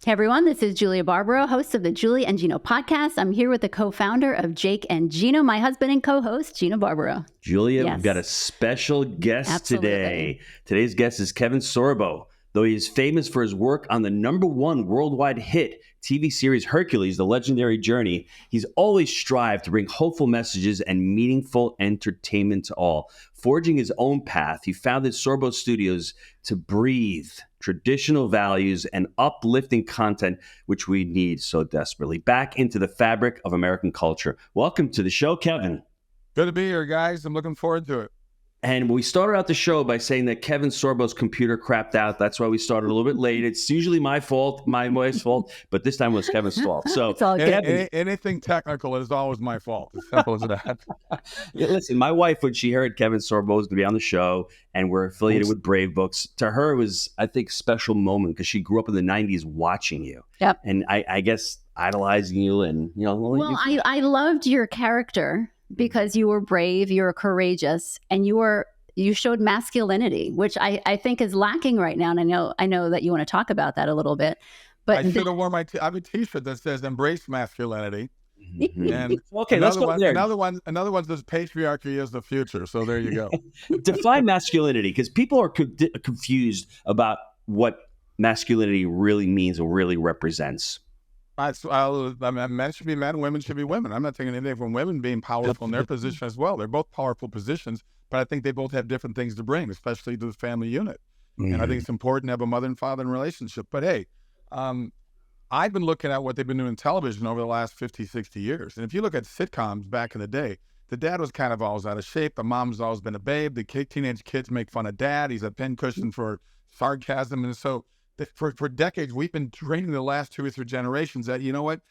Hey everyone, this is Julia Barbaro, host of the Julia and Gino Podcast. I'm here with the co-founder of Jake and Gino, my husband and co-host, Gino Barbaro. Julia, We've got a special guest today. Today's guest is Kevin Sorbo. Though he is famous for his work on the #1 worldwide hit TV series Hercules, The Legendary Journey, he's always strived to bring hopeful messages and meaningful entertainment to all. Forging his own path, he founded Sorbo Studios to breathe traditional values and uplifting content, which we need so desperately, back into the fabric of American culture. Welcome to the show, Kevin. Good to be here, guys. I'm looking forward to it. And we started out the show by saying that Kevin Sorbo's computer crapped out. That's why we started a little bit late. It's usually my fault, my wife's fault, but this time it was Kevin's fault. So it's all good. Anything technical is always my fault. As simple as that. Yeah, listen, my wife, when she heard Kevin Sorbo was going to be on the show and we're affiliated with Brave Books, to her it was, I think, a special moment because she grew up in the 90s watching you. Yep. And I guess idolizing you and, you know. Well, I loved your character because you were brave, you were courageous, and you showed masculinity, which I think is lacking right now. And I know that you want to talk about that a little bit. But I should have worn I have a T-shirt that says "Embrace Masculinity." And okay, let's go there. Another one says "Patriarchy is the future." So there you go. Define masculinity, because people are confused about what masculinity really means or really represents. Men should be men, women should be women. I'm not taking anything from women being powerful in their position as well. They're both powerful positions, but I think they both have different things to bring, especially to the family unit. Mm-hmm. And I think it's important to have a mother and father relationship. But hey, I've been looking at what they've been doing in television over the last 50, 60 years. And if you look at sitcoms back in the day, the dad was kind of always out of shape. The mom's always been a babe. The teenage kids make fun of dad. He's a pincushion for sarcasm. And so for decades, we've been training the last 2 or 3 generations that, you know what,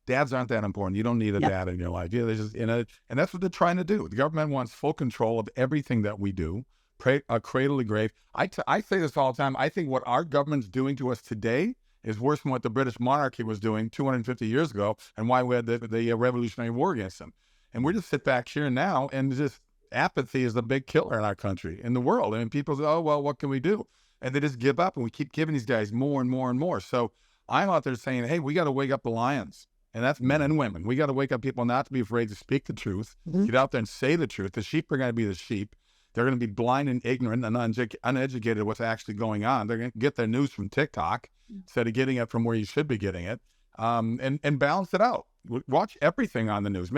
dads aren't that important. You don't need a dad in your life. Yeah, and that's what they're trying to do. The government wants full control of everything that we do, cradle to grave. I say this all the time. I think what our government's doing to us today is worse than what the British monarchy was doing 250 years ago and why we had the Revolutionary War against them. And we just sit back here now and just apathy is the big killer in our country, in the world. I mean, people say, oh, well, what can we do? And they just give up, and we keep giving these guys more and more and more. So I'm out there saying, hey, we got to wake up the lions. And that's men and women. We got to wake up people not to be afraid to speak the truth, get out there and say the truth. The sheep are going to be the sheep. They're going to be blind and ignorant and uneducated what's actually going on. They're going to get their news from TikTok instead of getting it from where you should be getting it, and balance it out. Watch everything on the news.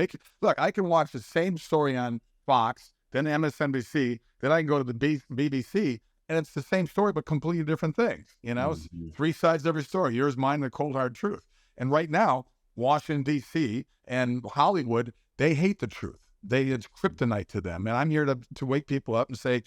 Look, I can watch the same story on Fox, then MSNBC, then I can go to the BBC, and it's the same story, but completely different things. You know, it's 3 sides of every story. Yours, mine, the cold, hard truth. And right now, Washington, D.C. and Hollywood, they hate the truth. It's kryptonite to them. And I'm here to wake people up and say,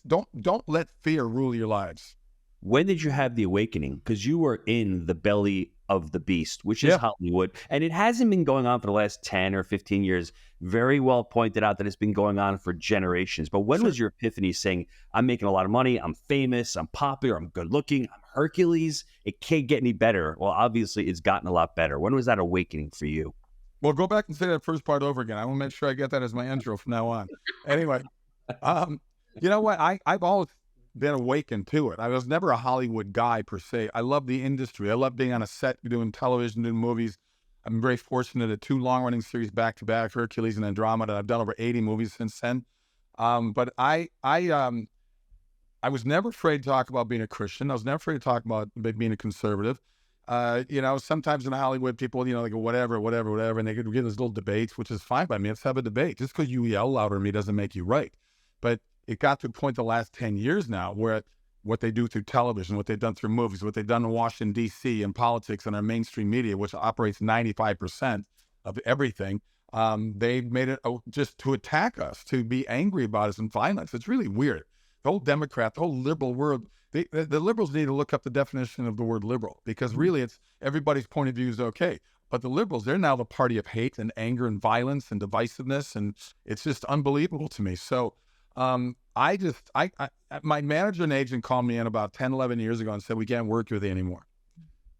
don't let fear rule your lives. When did you have the awakening? Because you were in the belly of the beast, which is Hollywood. And it hasn't been going on for the last 10 or 15 years. Very well pointed out that it's been going on for generations. But when was your epiphany saying, I'm making a lot of money, I'm famous, I'm popular, I'm good looking, I'm Hercules, it can't get any better? Well, obviously it's gotten a lot better. When was that awakening for you? Well, go back and say that first part over again. I want to make sure I get that as my intro from now on. Anyway, you know what? I've always been awakened to it. I was never a Hollywood guy per se. I love the industry. I love being on a set, doing television, doing movies. I'm very fortunate at 2 long-running series back-to-back, Hercules and Andromeda. I've done over 80 movies since then. But I was never afraid to talk about being a Christian. I was never afraid to talk about being a conservative. You know, sometimes in Hollywood, people, you know, they go, whatever, and they could get these little debates, which is fine by me. Let's have a debate. Just because you yell louder than me doesn't make you right. But it got to a point the last 10 years now where what they do through television, what they've done through movies, what they've done in Washington, D.C. and politics and our mainstream media, which operates 95% of everything, they made it just to attack us, to be angry about us and violence. It's really weird. The whole Democrat, the whole liberal world, the liberals need to look up the definition of the word liberal, because really it's everybody's point of view is okay. But the liberals, they're now the party of hate and anger and violence and divisiveness. And it's just unbelievable to me. So my manager and agent called me in about 10, 11 years ago and said, we can't work with you anymore.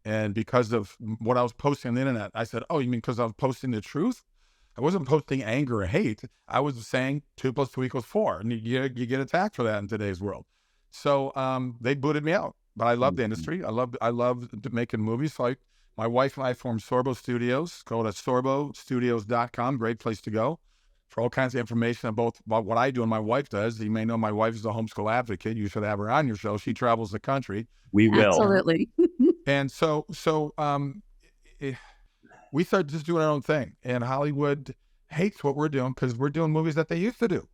And because of what I was posting on the internet, I said, oh, you mean because I was posting the truth? I wasn't posting anger or hate. I was saying 2 + 2 = 4. And you get attacked for that in today's world. So they booted me out. but I love the industry. I love making movies. So my wife and I formed Sorbo Studios. Go to sorbostudios.com. Great place to go for all kinds of information about what I do and my wife does. You may know my wife is a homeschool advocate. You should have her on your show. She travels the country. We will. Absolutely. And so we started just doing our own thing. And Hollywood hates what we're doing because we're doing movies that they used to do.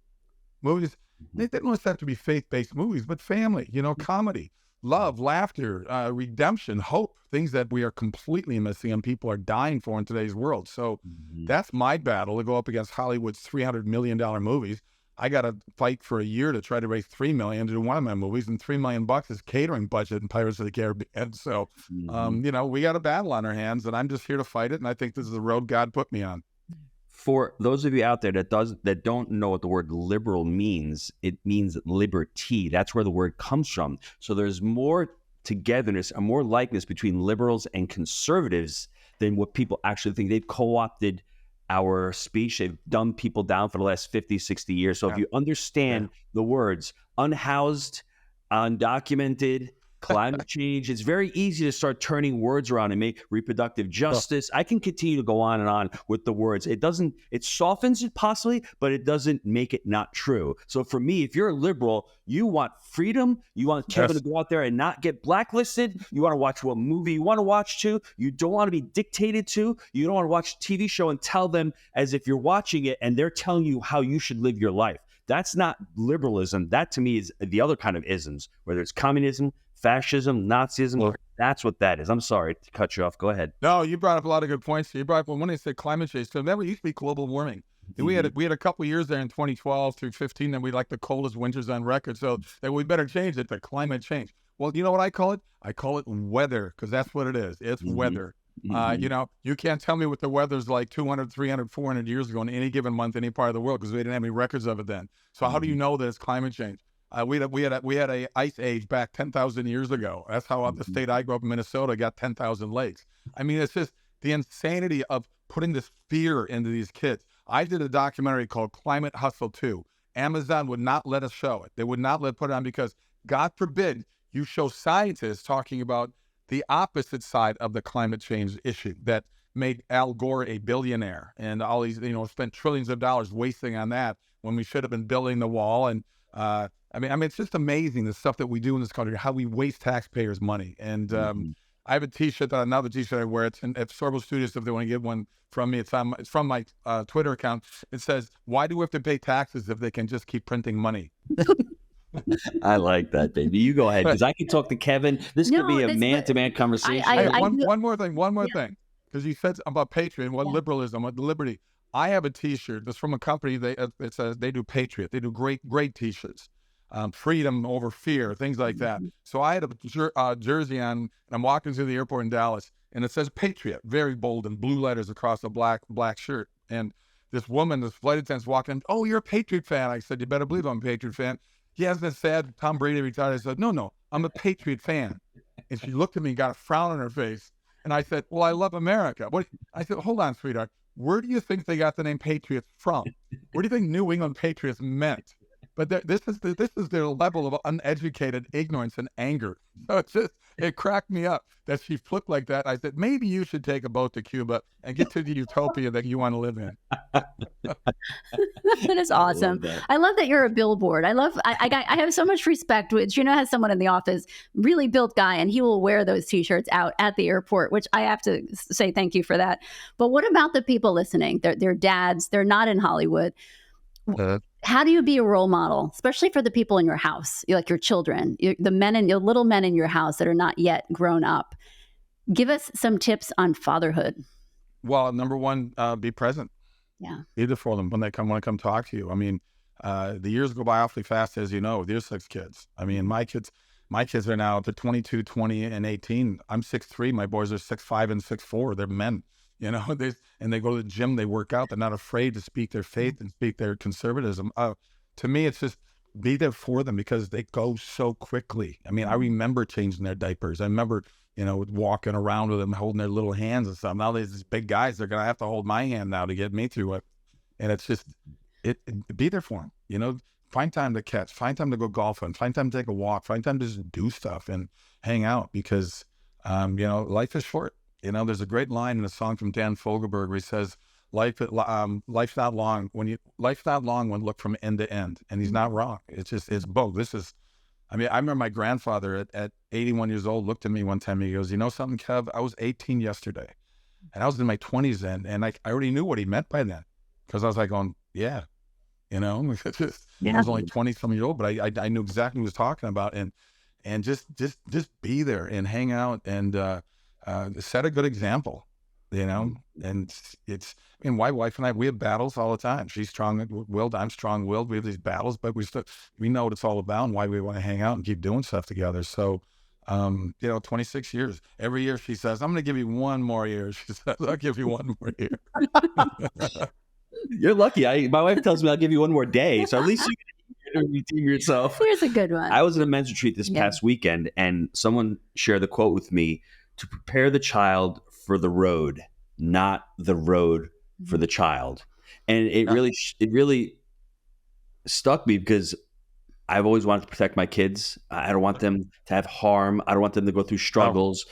Movies, they didn't always have to be faith-based movies, but family, comedy, love, laughter, redemption, hope, things that we are completely missing and people are dying for in today's world. So that's my battle to go up against Hollywood's $300 million movies. I got to fight for a year to try to raise $3 million to do one of my movies, and $3 million is catering budget in Pirates of the Caribbean. So, we got a battle on our hands, and I'm just here to fight it. And I think this is the road God put me on. For those of you out there that don't know what the word liberal means, it means liberty. That's where the word comes from. So there's more togetherness and more likeness between liberals and conservatives than what people actually think. They've co-opted our speech. They've dumbed people down for the last 50, 60 years. So if you understand the words unhoused, undocumented, climate change, it's very easy to start turning words around and make reproductive justice. I can continue to go on and on with the words. It softens it possibly, but it doesn't make it not true. So for me, if you're a liberal, you want freedom. You want Kevin to go out there and not get blacklisted. You want to watch what movie you want to watch to. You don't want to be dictated to. You don't want to watch a TV show and tell them as if you're watching it and they're telling you how you should live your life. That's not liberalism. That to me is the other kind of isms, whether it's communism, fascism, Nazism. That's what that is. I'm sorry to cut you off. Go ahead. No, you brought up a lot of good points. You brought up when they said climate change. So that used to be global warming. We had a couple of years there in 2012 through 15 that we like the coldest winters on record. So that we better change it to climate change. Well, you know what I call it? I call it weather, because that's what it is. It's weather. You can't tell me what the weather's like 200, 300, 400 years ago in any given month, any part of the world, because we didn't have any records of it then. So how do you know that it's climate change? We had a ice age back 10,000 years ago. That's how the state I grew up in, Minnesota, got 10,000 lakes. I mean, it's just the insanity of putting this fear into these kids. I did a documentary called Climate Hustle 2. Amazon would not let us show it. They would not let put it on because, God forbid, you show scientists talking about the opposite side of the climate change issue that made Al Gore a billionaire and all these, spent trillions of dollars wasting on that when we should have been building the wall. And I mean, it's just amazing the stuff that we do in this country, how we waste taxpayers' money. And I have a T-shirt, another T-shirt I wear. It's at Sorbo Studios. If they want to get one from me, it's from my Twitter account. It says, "Why do we have to pay taxes if they can just keep printing money?" I like that, baby. You go ahead, because I can talk to Kevin. This could be a man-to-man conversation. One more thing, because you said about Patriot and what liberalism, what liberty. I have a T-shirt that's from a company. It says they do Patriot. They do great T-shirts. Freedom over fear, things like that. So I had a jersey on, and I'm walking through the airport in Dallas, and it says Patriot, very bold in blue letters across the black shirt. And this woman, this flight attendant's walking, "Oh, you're a Patriot fan." I said, "You better believe I'm a Patriot fan." "He hasn't been sad Tom Brady retired." I said, No, I'm a Patriot fan. And she looked at me and got a frown on her face. And I said, "Well, I love America." I said, "Hold on, sweetheart. Where do you think they got the name Patriots from? Where do you think New England Patriots meant?" But this is their level of uneducated ignorance and anger. So it cracked me up that she flipped like that. I said, maybe you should take a boat to Cuba and get to the utopia that you want to live in. That is awesome. I love that you're a billboard. I have so much respect. Gino has someone in the office, really built guy, and he will wear those T-shirts out at the airport, which I have to say thank you for that. But what about the people listening? They're dads. They're not in Hollywood. How do you be a role model, especially for the people in your house, like your children, the men and your little men in your house that are not yet grown up? Give us some tips on fatherhood. Well, number one, be present. Yeah. Be there for them when they come talk to you. I mean, the years go by awfully fast, as you know. There's 6 kids. I mean, my kids are now, they're 22, 20, and 18. I'm 6'3". My boys are 6'5" and 6'4". They're men. And they go to the gym, they work out. They're not afraid to speak their faith and speak their conservatism. To me, it's just be there for them because they go so quickly. I mean, I remember changing their diapers. I remember, walking around with them, holding their little hands and stuff. Now these big guys, they're going to have to hold my hand now to get me through it. And it's just, be there for them, find time to catch, find time to go golfing, find time to take a walk, find time to just do stuff and hang out because, life is short. There's a great line in a song from Dan Fogelberg where he says, life's not long when look from end to end. And he's not wrong. It's both. I remember my grandfather at 81 years old looked at me one time. He goes, "You know something, Kev? I was 18 yesterday and I was in my 20s then. And I already knew what he meant by that because I was like going, yeah, I was only 20 some years old, but I knew exactly what he was talking about. And just be there and hang out and set a good example, and my wife and I, we have battles all the time. She's strong-willed, I'm strong-willed. We have these battles, but we know what it's all about and why we want to hang out and keep doing stuff together. So, 26 years. Every year she says, "I'm going to give you one more year." She says, "I'll give you one more year." You're lucky. My wife tells me I'll give you one more day. So at least you can redeem yourself. Here's a good one. I was at a men's retreat this past weekend, and someone shared the quote with me: to prepare the child for the road, not the road for the child. And it really stuck me because I've always wanted to protect my kids. I don't want them to have harm. I don't want them to go through struggles.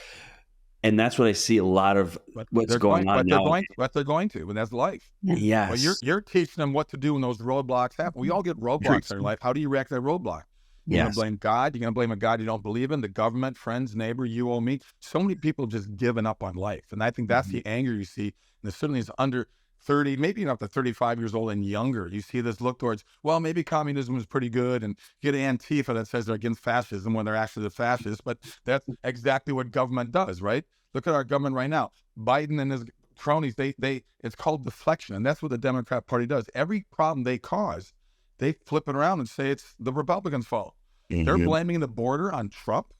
And that's what I see a lot of what's going on now. But they're going to, and that's life. Yes. Well, you're teaching them what to do when those roadblocks happen. We all get roadblocks in our life. How do you react to that roadblock? You're going to blame God. You're going to blame a God you don't believe in, the government, friends, neighbor, you or me. So many people just given up on life. And I think that's the anger you see. And it certainly is under 30, maybe even up to 35 years old and younger. You see this look towards, well, maybe communism is pretty good, and get Antifa that says they're against fascism when they're actually the fascists. But that's exactly what government does, right? Look at our government right now. Biden and his cronies, it's called deflection. And that's what the Democrat Party does. Every problem they cause, they flip it around and say it's the Republicans' fault. They're blaming the border on Trump.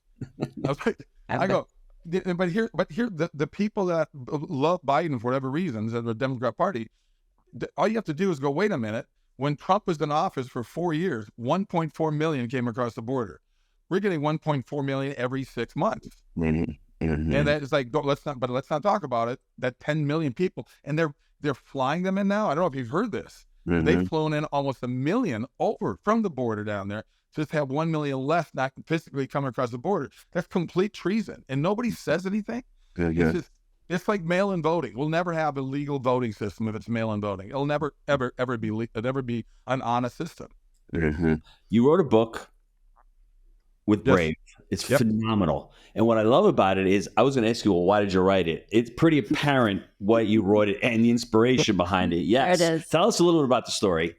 I go, but here, the people that love Biden for whatever reasons, and the Democrat Party, all you have to do is go, wait a minute. When Trump was in office for 4 years, 1.4 million came across the border. We're getting 1.4 million every 6 months. And that is like, let's not talk about it. That 10 million people, and they're flying them in now. I don't know if you've heard this. They've flown in almost 1 million over from the border down there. Just have 1 million less not physically coming across the border. That's complete treason, and nobody says anything. It's like mail-in voting. We'll never have a legal voting system if it's mail-in voting. It'll never, ever be an honest system. You wrote a book with Brave. It's phenomenal. And what I love about it is, I was going to ask you, well, why did you write it? It's pretty apparent why you wrote it and the inspiration behind it. Yes. There it is. Tell us a little bit about the story.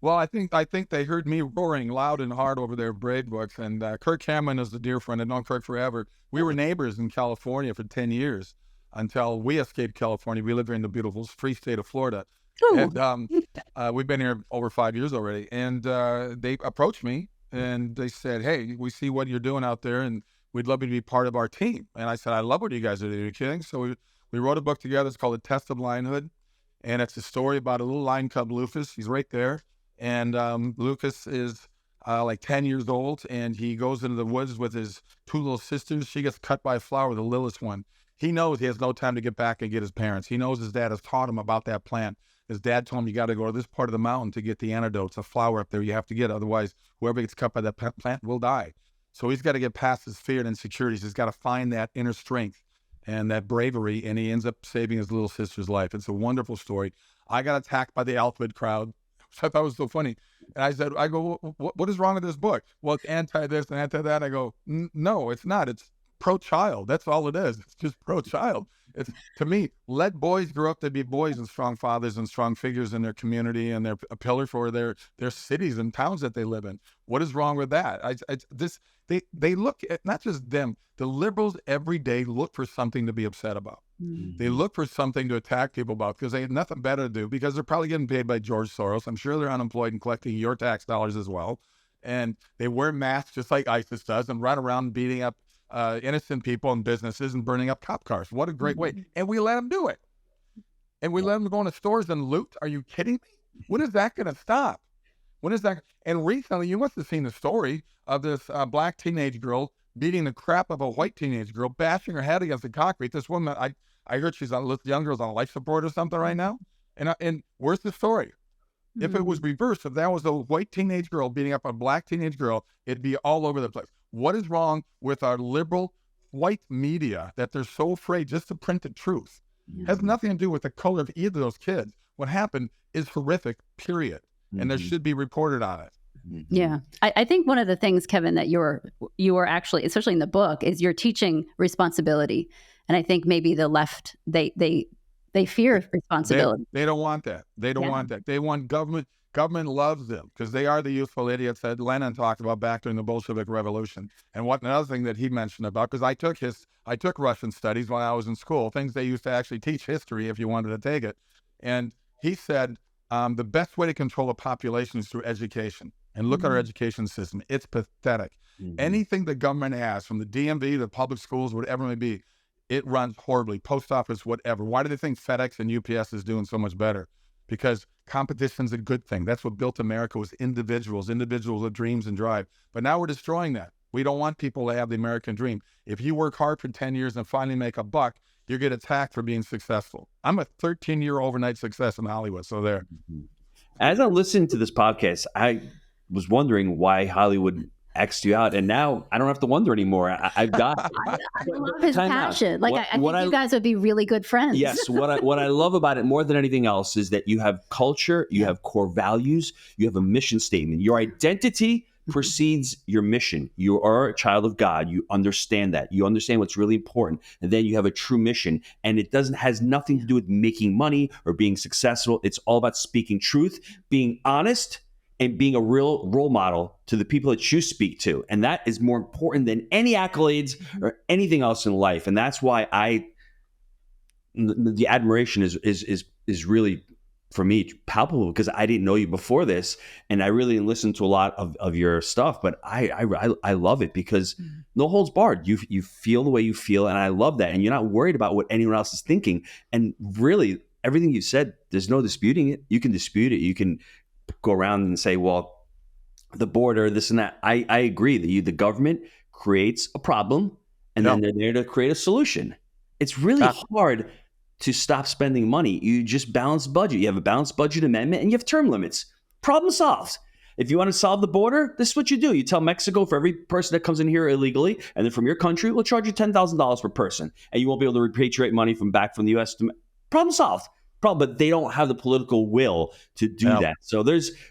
Well, I think they heard me roaring loud and hard over their Brave books. And Kirk Cameron is a dear friend. I've known Kirk forever. We were neighbors in California for 10 years until we escaped California. We live here in the beautiful free state of Florida. Ooh. And we've been here over 5 years already. And they approached me and they said, "Hey, we see what you're doing out there, and we'd love you to be part of our team." And I said, "I love what you guys are doing. Are you kidding?" So we wrote a book together. It's called The Test of Lionhood. And it's a story about a little lion cub, Lucas. He's right there. And Lucas is like 10 years old, and he goes into the woods with his two little sisters. She gets cut by a flower, the littlest one. He knows he has no time to get back and get his parents. He knows his dad has taught him about that plant. His dad told him, you got to go to this part of the mountain to get the antidotes, a flower up there you have to get. Otherwise, whoever gets cut by that plant will die. So he's got to get past his fear and insecurities. He's got to find that inner strength and that bravery, and he ends up saving his little sister's life. It's a wonderful story. I got attacked by the Alphabet crowd. I thought it was so funny. And I go, what is wrong with this book? Well, it's anti this and anti that. I go, no, it's not. It's pro-child. That's all it is. It's just pro-child. It's, to me, let boys grow up to be boys and strong fathers and strong figures in their community, and they're a pillar for their cities and towns that they live in. What is wrong with that? They look at, not just them, the liberals every day look for something to be upset about. They look for something to attack people about because they have nothing better to do, because they're probably getting paid by George Soros. I'm sure they're unemployed and collecting your tax dollars as well. And they wear masks just like ISIS does and run around beating up innocent people and businesses and burning up cop cars. What a great way. And we let them do it. And we let them go into stores and loot. Are you kidding me? When is that going to stop? When is that? And recently, you must have seen the story of this black teenage girl beating the crap of a white teenage girl, bashing her head against the concrete. This woman, I heard she's on, young girl's on life support or something right now. And where's the story? If it was reversed, if that was a white teenage girl beating up a black teenage girl, it'd be all over the place. What is wrong with our liberal white media that they're so afraid just to print the truth? Has nothing to do with the color of either of those kids. What happened is horrific, period. And there should be reported on it. Yeah. I think one of the things, Kevin, that you are actually, especially in the book, is you're teaching responsibility. And I think maybe the left, they fear responsibility. They don't want that. They don't want that. They want government. Government loves them because they are the youthful idiots that Lenin talked about back during the Bolshevik Revolution. And another thing that he mentioned about, because I took Russian studies when I was in school, things they used to actually teach history if you wanted to take it. And he said the best way to control a population is through education. And look at our education system. It's pathetic. Anything the government has, from the DMV to public schools, whatever it may be, it runs horribly. Post office, whatever. Why do they think FedEx and UPS is doing so much better? Because competition's a good thing. That's what built America, was individuals with dreams and drive. But now we're destroying that. We don't want people to have the American dream. If you work hard for 10 years and finally make a buck, you get attacked for being successful. I'm a 13-year overnight success in Hollywood, so there. As I listened to this podcast, I was wondering why Hollywood X'd you out, and now I don't have to wonder anymore. I've got. I love his passion. Like I think you guys would be really good friends. Yes, what I love about it more than anything else is that you have culture, you have core values, you have a mission statement. Your identity precedes your mission. You are a child of God. You understand that. You understand what's really important, and then you have a true mission. And it has nothing to do with making money or being successful. It's all about speaking truth, being honest, and being a real role model to the people that you speak to. And that is more important than any accolades or anything else in life. And that's why the admiration is really, for me, palpable, because I didn't know you before this. And I really listened to a lot of your stuff, but I love it because no holds barred. You feel the way you feel. And I love that. And you're not worried about what anyone else is thinking. And really, everything you said, there's no disputing it. You can dispute it. You can go around and say, well, the border, this and that. I agree that the government creates a problem and then they're there to create a solution. It's really hard to stop spending money. You just balance budget. You have a balanced budget amendment and you have term limits. Problem solved. If you want to solve the border, this is what you do. You tell Mexico, for every person that comes in here illegally, and then from your country, we'll charge you $10,000 per person. And you won't be able to repatriate money from the U.S. Problem solved. But they don't have the political will to do that. So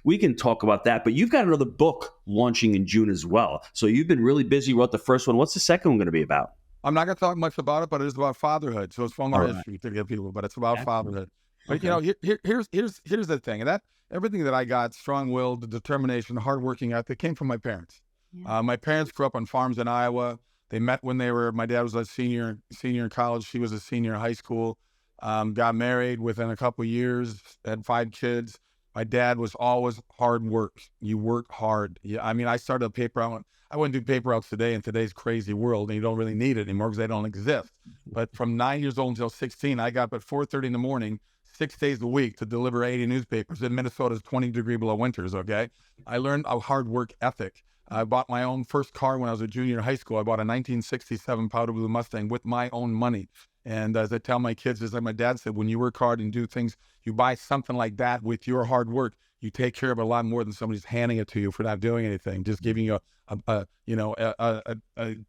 we can talk about that. But you've got another book launching in June as well. So you've been really busy. You wrote the first one. What's the second one going to be about? I'm not going to talk much about it, but it is about fatherhood. So it's formal history to give people, but it's about fatherhood. But here's the thing, and that everything that I got, strong-willed, the determination, the hardworking ethic, came from my parents. My parents grew up on farms in Iowa. They met when my dad was a senior in college. She was a senior in high school. Got married within a couple of years, had 5 kids. My dad was always hard work. You work hard. I started a paper out. I wouldn't do paper outs today in today's crazy world, and you don't really need it anymore because they don't exist. But from 9 years old until 16, I got up at 4:30 in the morning, 6 days a week to deliver 80 newspapers in Minnesota's 20 degree below winters, okay? I learned a hard work ethic. I bought my own first car when I was a junior in high school. I bought a 1967 powder blue Mustang with my own money. And as I tell my kids, just like my dad said, when you work hard and do things, you buy something like that with your hard work, you take care of it a lot more than somebody's handing it to you for not doing anything, just giving you a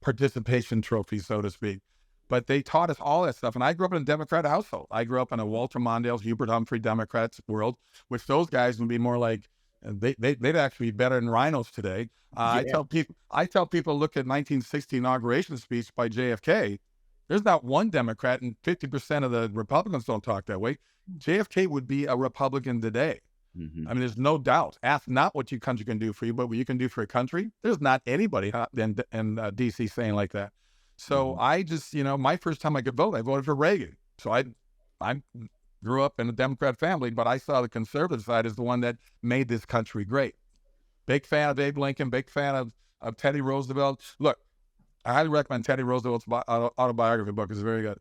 participation trophy, so to speak. But they taught us all that stuff. And I grew up in a Democrat household. I grew up in a Walter Mondale's, Hubert Humphrey Democrats world, which those guys would be more like, they'd actually be better than rhinos today. I tell people, look at 1960 inauguration speech by JFK. There's not one Democrat, and 50% of the Republicans don't talk that way. JFK would be a Republican today. There's no doubt. Ask not what your country can do for you, but what you can do for a country. There's not anybody in D.C. saying like that. So I just, my first time I could vote, I voted for Reagan. So I grew up in a Democrat family, but I saw the conservative side as the one that made this country great. Big fan of Abe Lincoln, big fan of Teddy Roosevelt. Look, I highly recommend Teddy Roosevelt's autobiography book. It's very good.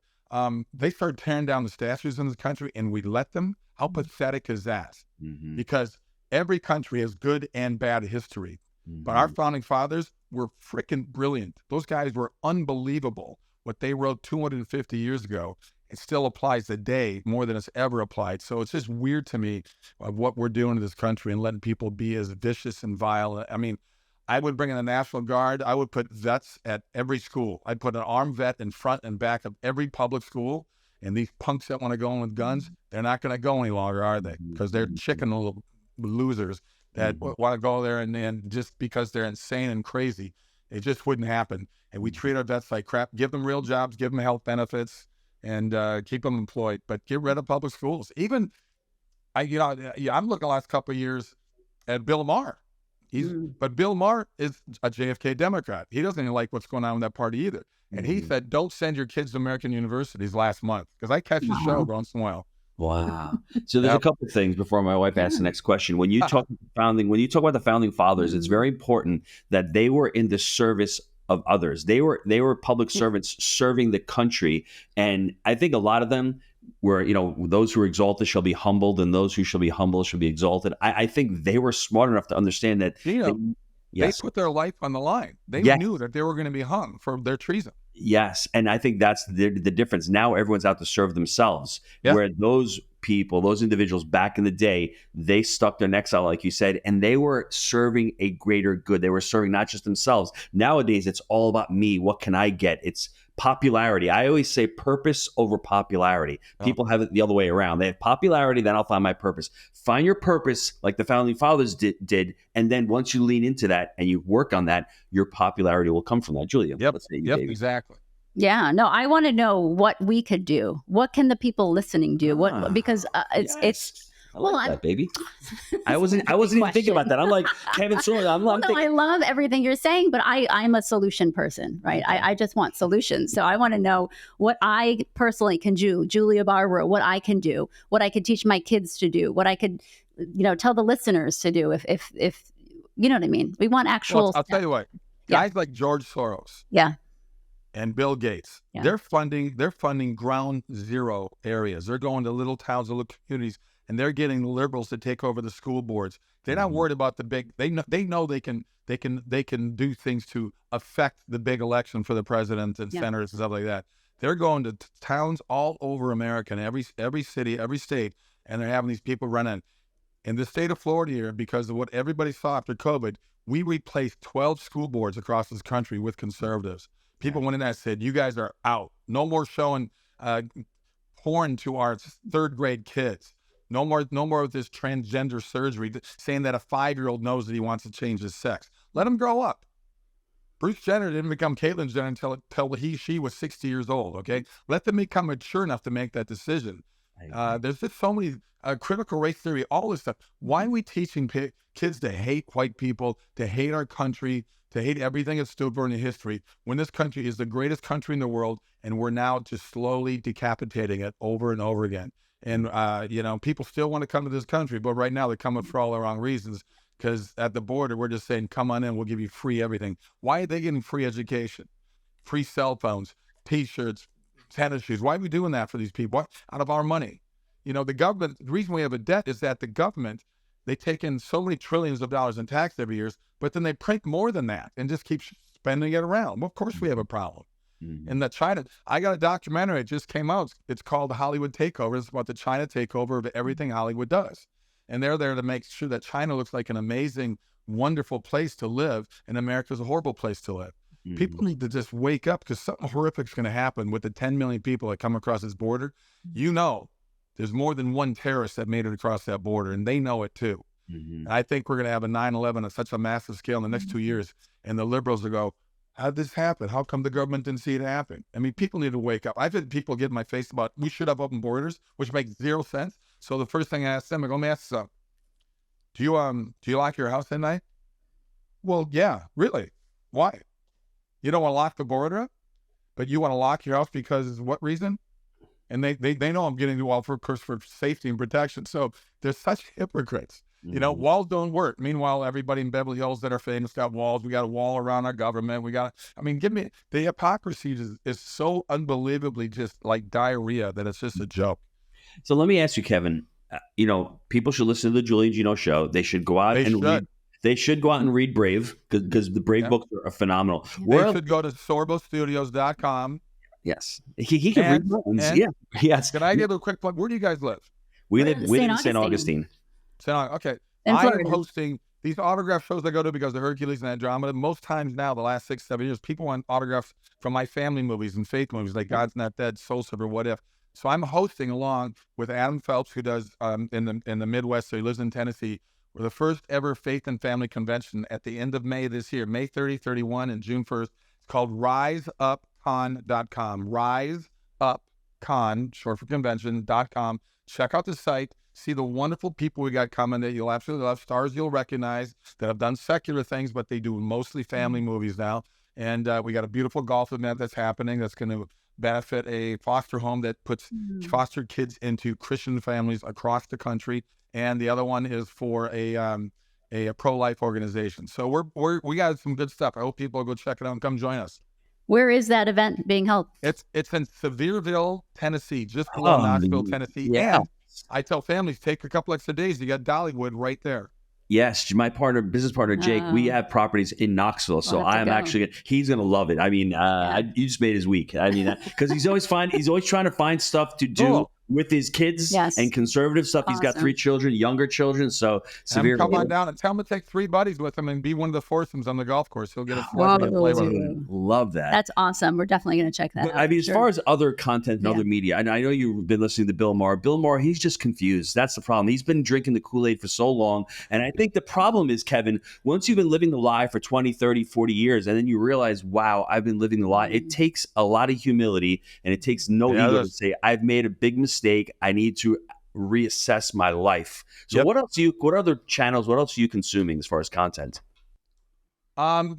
They started tearing down the statues in this country, and we let them. How pathetic is that? Because every country has good and bad history. But our founding fathers were freaking brilliant. Those guys were unbelievable, what they wrote 250 years ago. it still applies today more than it's ever applied. So it's just weird to me of what we're doing in this country and letting people be as vicious and vile. I mean, I would bring in the National Guard. I would put vets at every school. I'd put an armed vet in front and back of every public school. And these punks that want to go in with guns, they're not going to go any longer, are they? Because they're chicken little losers that want to go there and just because they're insane and crazy. It just wouldn't happen. And we treat our vets like crap. Give them real jobs, give them health benefits, and keep them employed. But get rid of public schools. Even, I'm looking the last couple of years at Bill Maher. But Bill Maher is a JFK Democrat. He doesn't even like what's going on with that party either. And he said, don't send your kids to American universities last month, because I catch the show once in a while. Wow. So there's a couple of things before my wife asks the next question. When you talk about the founding fathers, it's very important that they were in the service of others. They were public servants serving the country. And I think a lot of them were, those who are exalted shall be humbled, and those who shall be humble shall be exalted. I think they were smart enough to understand that they put their life on the line. They knew that they were going to be hung for their treason. Yes. And I think that's the difference. Now everyone's out to serve themselves, where those people, those individuals back in the day, they stuck their necks out, like you said, and they were serving a greater good. They were serving not just themselves. Nowadays, it's all about me. What can I get? It's popularity. I always say purpose over popularity. People have it the other way around. They have popularity, then I'll find my purpose. Find your purpose like the founding fathers did. And then once you lean into that and you work on that, your popularity will come from that. Julia, let's say you, exactly. Yeah, no, I want to know what we could do. What can the people listening do? Because it's I like that, baby. I wasn't even thinking about that. I'm like, Kevin Sorbo. I love everything you're saying, but I'm a solution person, right? I just want solutions. So I want to know what I personally can do, Julia Barbaro, what I can do, what I could teach my kids to do, what I could, tell the listeners to do. If you know what I mean. We want actual. Well, I'll tell you what, guys like George Soros. Yeah. And Bill Gates, they're funding ground zero areas. They're going to little towns, little communities, and they're getting the liberals to take over the school boards. They're not worried about the big. They know they can do things to affect the big election for the president and senators and stuff like that. They're going to towns all over America, and every city, every state, and they're having these people run in. In the state of Florida here, because of what everybody saw after COVID, we replaced 12 school boards across this country with conservatives. People went in there and said, you guys are out. No more showing porn to our third grade kids. No more of this transgender surgery, saying that a 5-year-old knows that he wants to change his sex. Let him grow up. Bruce Jenner didn't become Caitlyn Jenner until she was 60 years old, okay? Let them become mature enough to make that decision. There's just so many critical race theory, all this stuff. Why are we teaching kids to hate white people, to hate our country, to hate everything that stood for in history, when this country is the greatest country in the world, and we're now just slowly decapitating it over and over again. And, people still want to come to this country, but right now they're coming for all the wrong reasons, because at the border, we're just saying, come on in, we'll give you free everything. Why are they getting free education, free cell phones, T-shirts, tennis shoes? Why are we doing that for these people? Out of our money. The government, the reason we have a debt is that the government, they take in so many trillions of dollars in tax every year, but then they print more than that and just keep spending it around. Well, of course we have a problem. In the China, I got a documentary, it just came out. It's called The Hollywood Takeover. It's about the China takeover of everything Hollywood does. And they're there to make sure that China looks like an amazing, wonderful place to live, and America's a horrible place to live. People need to just wake up, because something horrific is going to happen with the 10 million people that come across this border. There's more than one terrorist that made it across that border, and they know it too. And I think we're going to have a 9/11 on such a massive scale in the next 2 years, and the liberals will go, how did this happen? How come the government didn't see it happen? I mean, people need to wake up. I've had people get in my face about we should have open borders, which makes zero sense. So the first thing I asked them, I go, let me ask you something. Do you lock your house at night? Well, yeah, really. Why? You don't want to lock the border up, but you want to lock your house because what reason? And they know I'm getting to for safety and protection. So they're such hypocrites. Walls don't work. Meanwhile, everybody in Beverly Hills that are famous got walls. We got a wall around our government. The hypocrisy is so unbelievably just like diarrhea that it's just a joke. So let me ask you, Kevin, people should listen to the Julia and Gino show. They should go out read. They should go out and read Brave, because the Brave books are phenomenal. They should go to sorbostudios.com Yes. He can read minds. Yeah. Yes. Can I give a quick plug? Where do you guys live? We live in St. Augustine. Okay. In I am Florida. hosting these autograph shows I go to because of Hercules and Andromeda. Most times now, the last 6-7 years, people want autographs from my family movies and faith movies like God's Not Dead, Soul Surfer, What If. So I'm hosting along with Adam Phelps, who does in the Midwest. So he lives in Tennessee. We're the first ever faith and family convention at the end of May this year, May 30, 31, and June 1st. It's called RiseUpCon.com. RiseUpCon, short for convention.com. Check out the site. See the wonderful people we got coming that you'll absolutely love. Stars you'll recognize that have done secular things, but they do mostly family movies now. And we got a beautiful golf event that's happening that's going to benefit a foster home that puts foster kids into Christian families across the country. And the other one is for a pro-life organization. So we got some good stuff. I hope people will go check it out and come join us. Where is that event being held? It's in Sevierville, Tennessee, just below Knoxville, Tennessee. Yeah. And I tell families, take a couple extra days. You got Dollywood right there. Yes, my business partner, Jake, we have properties in Knoxville. So he's going to love it. I mean, you just made his week. I mean, because he's always trying to find stuff to do with his kids and conservative stuff. Awesome. He's got 3 children, younger children. So severe. Come on down and tell him to take 3 buddies with him and be one of the foursomes on the golf course. He'll get a flight and play with him. Love that. That's awesome. We're definitely going to check that out. I mean, as far as other content and other media, and I know you've been listening to Bill Maher. Bill Maher, he's just confused. That's the problem. He's been drinking the Kool-Aid for so long. And I think the problem is, Kevin, once you've been living the lie for 20, 30, 40 years, and then you realize, wow, I've been living the lie. It takes a lot of humility, and it takes no ego to say, I've made a big mistake. I need to reassess my life. So what other channels, what else are you consuming as far as content? I'm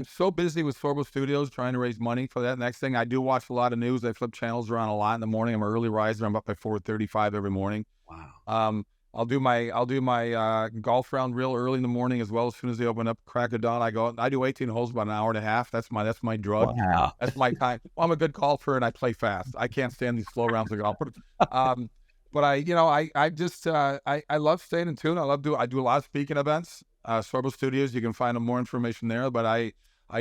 so busy with Sorbo Studios trying to raise money for that next thing. I do watch a lot of news. I flip channels around a lot in the morning. I'm an early riser. I'm up by 4:35 every morning. Wow. I'll do my golf round real early in the morning as well. As soon as they open up, crack of dawn, I go. I do 18 holes about an hour and a half. That's my drug. Wow. That's my time. Well, I'm a good golfer and I play fast. I can't stand these slow rounds of golf. But I love staying in tune. I do a lot of speaking events. Sorbo Studios, you can find more information there. But I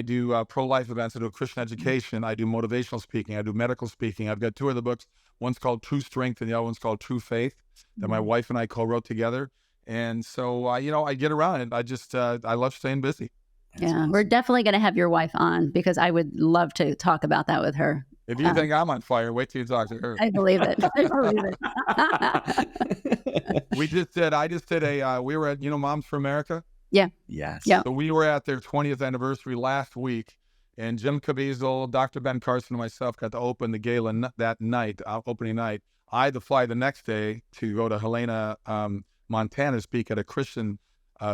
do pro-life events. I do Christian education. I do motivational speaking. I do medical speaking. I've got 2 of the books. One's called True Strength and the other one's called True Faith that my wife and I co-wrote together. And so, I get around and I love staying busy. That's awesome. We're definitely going to have your wife on because I would love to talk about that with her. If you think I'm on fire, wait till you talk to her. I believe it. We were at, Moms for America. Yeah. Yes. Yeah. So we were at their 20th anniversary last week, and Jim Caviezel, Dr. Ben Carson, and myself got to open the gala that night, opening night. I had to fly the next day to go to Helena, Montana, to speak at a Christian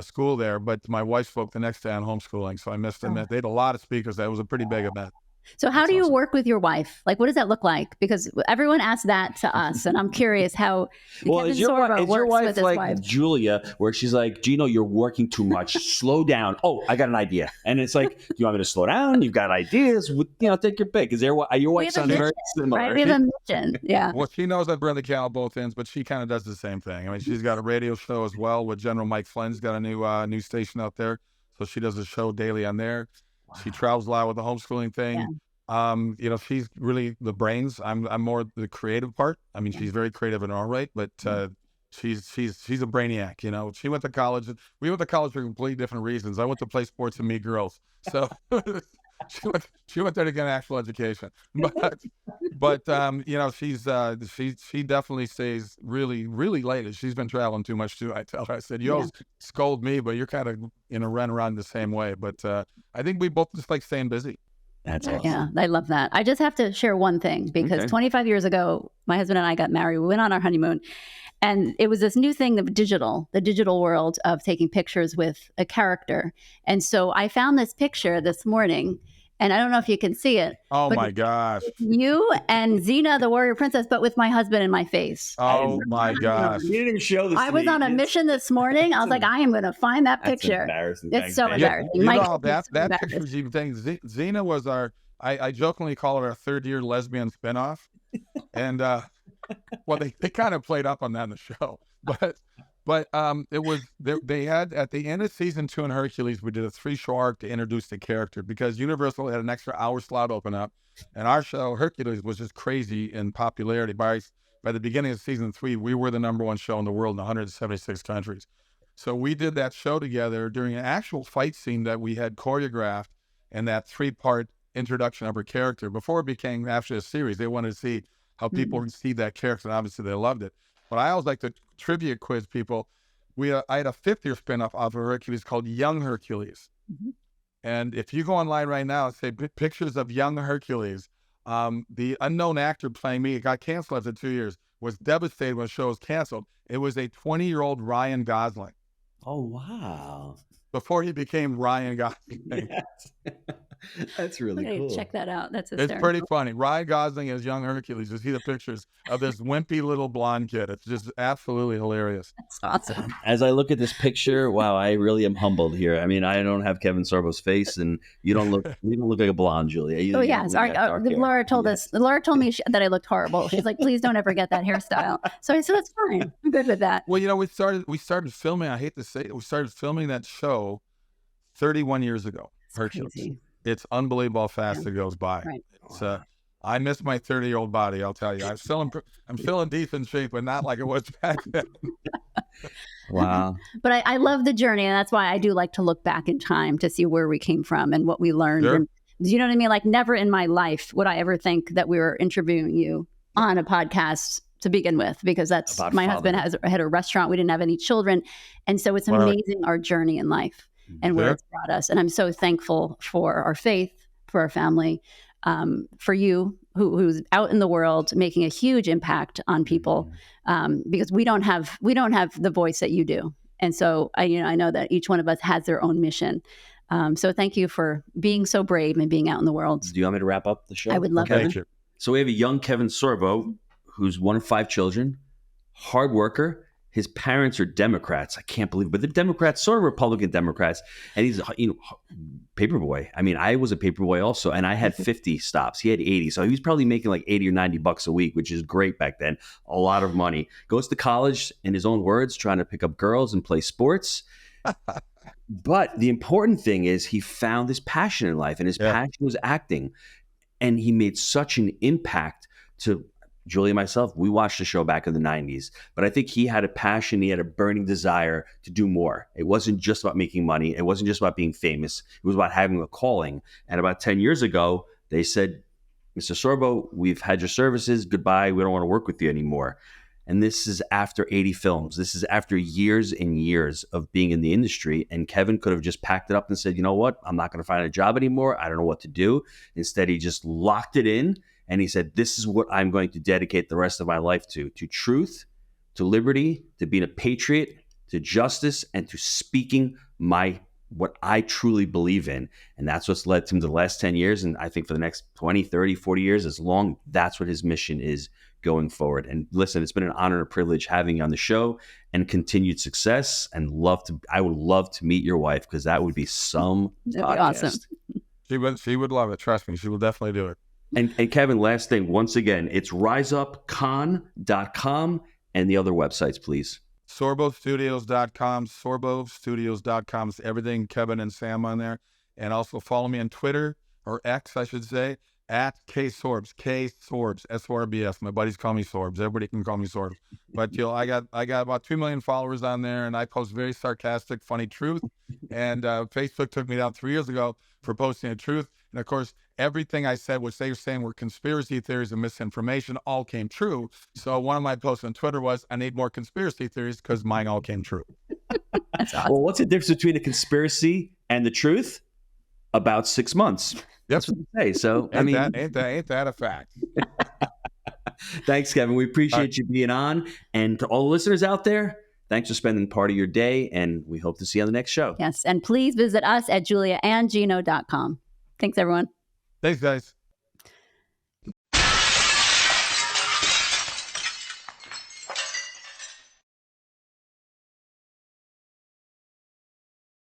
school there, but my wife spoke the next day on homeschooling, so I missed them. They had a lot of speakers. That was a pretty big event. So how do you work with your wife? Like, what does that look like? Because everyone asks that to us, and I'm curious how Kevin Sorbo works with his wife. Julia, where she's like, Gino, you're working too much. Slow down. Oh, I got an idea. And it's like, do you want me to slow down? You've got ideas. Take your pick. Your wife sounds very similar. Right? We have a mission. Yeah. Well, she knows I've run the cow both ends, but she kind of does the same thing. I mean, she's got a radio show as well with General Mike Flynn's got a new station out there. So she does a show daily on there. Wow. She travels a lot with the homeschooling thing. Yeah. She's really the brains. I'm more the creative part. I mean, she's very creative in her own right, but she's a brainiac. She went to college. We went to college for completely different reasons. I went to play sports and meet girls. So she went there to get an actual education. But she definitely stays really, really late. She's been traveling too much too. I tell her, I said, you always scold me, but you're kind of run around the same way. But I think we both just like staying busy. That's awesome. Yeah, I love that. I just have to share one thing because 25 years ago, my husband and I got married. We went on our honeymoon, and it was this new thing, the digital world of taking pictures with a character. And so I found this picture this morning, and I don't know if you can see it. Oh my gosh. You and Xena, the warrior princess, but with my husband in my face. Oh my gosh. You didn't even show this. I was on a mission this morning. I was like, I am going to find that picture. Embarrassing. It's so embarrassing. That picture's even thing. Xena was I jokingly call it our third-year lesbian spinoff. And, well, they kind of played up on that in the show. But it was they had at the end of season 2 in Hercules, we did a 3-show arc to introduce the character because Universal had an extra hour slot open up, and our show Hercules was just crazy in popularity. By the beginning of season 3, we were the #1 show in the world in 176 countries. So we did that show together during an actual fight scene that we had choreographed, and that 3-part introduction of her character before it became actually a series. They wanted to see how people receive that character, and obviously they loved it. But I always like to trivia quiz people. I had a 5th-year spinoff off of Hercules called Young Hercules. And if you go online right now and say pictures of young Hercules, the unknown actor playing me, it got canceled after 2 years, was devastated when the show was canceled. It was a 20-year-old Ryan Gosling. Oh, wow. Before he became Ryan Gosling. Yes. That's really cool. Check that out. That's hysterical. It's pretty funny. Ryan Gosling as young Hercules. You see the pictures of this wimpy little blonde kid. It's just absolutely hilarious. That's awesome. As I look at this picture, wow, I really am humbled here. I mean, I don't have Kevin Sorbo's face, and you don't look like a blonde, Julia. Laura told us. Laura told me that I looked horrible. She's like, please don't ever get that hairstyle. So I said, that's fine. I'm good with that. Well, we started filming. I hate to say it, we started filming that show 31 years ago. Hercules. Crazy. It's unbelievable how fast it goes by. Right. It's, I miss my 30-year-old body. I'll tell you. I'm feeling decent shape, but not like it was back then. Wow. But I love the journey, and that's why I do like to look back in time to see where we came from and what we learned. Sure. And, do you know what I mean? Like, never in my life would I ever think that we were interviewing you on a podcast to begin with, because that's About my fatherhood. husband had a restaurant. We didn't have any children. And so it's amazing our journey in life and where it's brought us. And I'm so thankful for our faith, for our family, for you who's out in the world making a huge impact on people, because we don't have the voice that you do. And so I know that each one of us has their own mission. So thank you for being so brave and being out in the world. Do you want me to wrap up the show? I would love Thank you. So we have a young Kevin Sorbo, who's one of 5 children, hard worker. His parents are Democrats. I can't believe it. But they're Democrats, sort of Republican Democrats. And he's, paperboy. I mean, I was a paperboy also, and I had 50 stops. He had 80. So he was probably making like 80 or 90 bucks a week, which is great back then. A lot of money. Goes to college, in his own words, trying to pick up girls and play sports. But the important thing is he found his passion in life, and his passion was acting. And he made such an impact to Julia and myself. We watched the show back in the 90s, but I think he had a passion. He had a burning desire to do more. It wasn't just about making money. It wasn't just about being famous. It was about having a calling. And about 10 years ago, they said, Mr. Sorbo, we've had your services. Goodbye. We don't want to work with you anymore. And this is after 80 films. This is after years and years of being in the industry. And Kevin could have just packed it up and said, you know what? I'm not going to find a job anymore. I don't know what to do. Instead, he just locked it in. And he said, this is what I'm going to dedicate the rest of my life to truth, to liberty, to being a patriot, to justice, and to speaking what I truly believe in. And that's what's led him to the last 10 years. And I think for the next 20, 30, 40 years, that's what his mission is going forward. And listen, it's been an honor and a privilege having you on the show, and continued success. And I would love to meet your wife, because that would be some podcast. Awesome. She would love it. Trust me. She will definitely do it. And Kevin, last thing, once again, it's riseupcon.com and the other websites, please. SorboStudios.com, SorboStudios.com. It's everything Kevin and Sam on there. And also follow me on Twitter, or X, I should say, at KSorbs, SORBS. My buddies call me Sorbs. Everybody can call me Sorbs. But I got about 2 million followers on there, and I post very sarcastic, funny truth. And Facebook took me down 3 years ago for posting the truth. And of course, everything I said, which they were saying were conspiracy theories and misinformation, all came true. So one of my posts on Twitter was, I need more conspiracy theories because mine all came true. That's awesome. Well, what's the difference between a conspiracy and the truth? About 6 months. That's what they say. So, ain't that a fact? Thanks, Kevin. We appreciate you being on. And to all the listeners out there, thanks for spending part of your day, and we hope to see you on the next show. Yes, and please visit us at juliaandgino.com. Thanks, everyone. Thanks, guys.